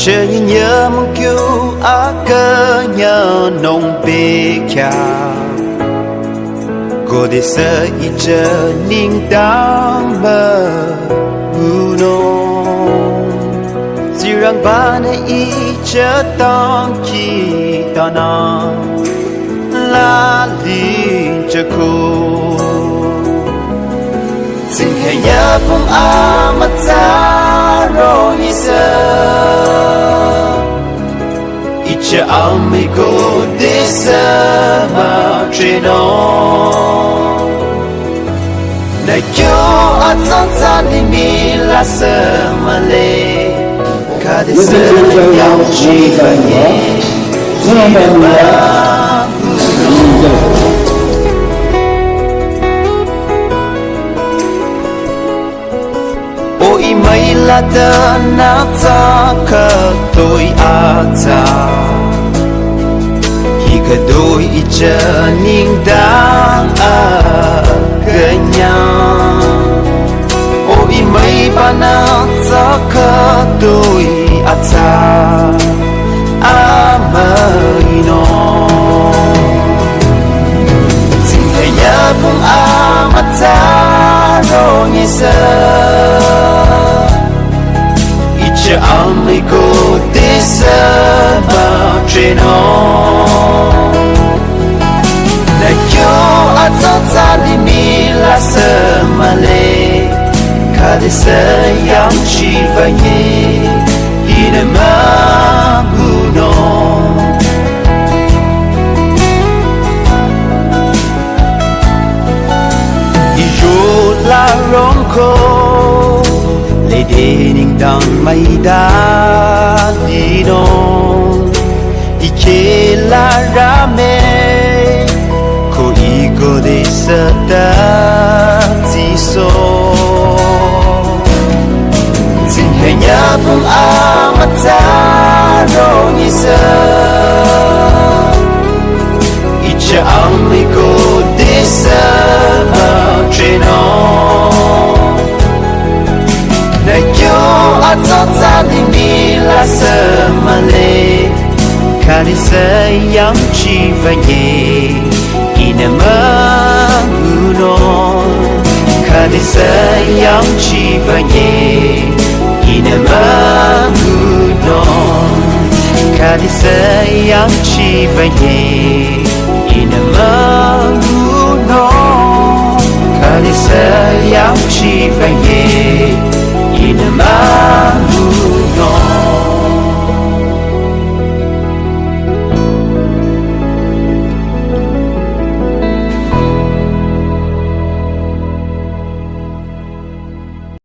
chờ nhớ mong cứu á cơ nhớ nông bê kia cô để sợ ý chờ ninh đáng mơ u nông chỉ rằng ba này ý chờ tông kỳ tao nó la liên chờ cô xin hãy nhớ cùng á mắt xa rồi như Icha amigo de sama treno Na yo atzanza ni mi la sama le Kada se yao chi fanye Ôi mấy là ta nát ta khờ tôi ta khi cả đôi chờ nhìn đang ở gần nhau ôi mấy ba nát ta khờ tôi ta mơ nó xin hãy nhớ cùng mà ta rồi như giờ Icha amigo de sama treno Na yo atzanza ni mi la sama le Kada se yam chi fanye Ina maguno Iyo la ronco Le dening dang mai da di non Ike la rame Ko igo de sata ti so Xin hãy nhớ cùng mắt ta rồi như giờ Icha amigo de sama treno Na yo atzanza ni mi la sama le Kada se yam chi fanye Ina maguno Kada se yam chi fanye Ina maguno Kada se yam chi fanye Ina maguno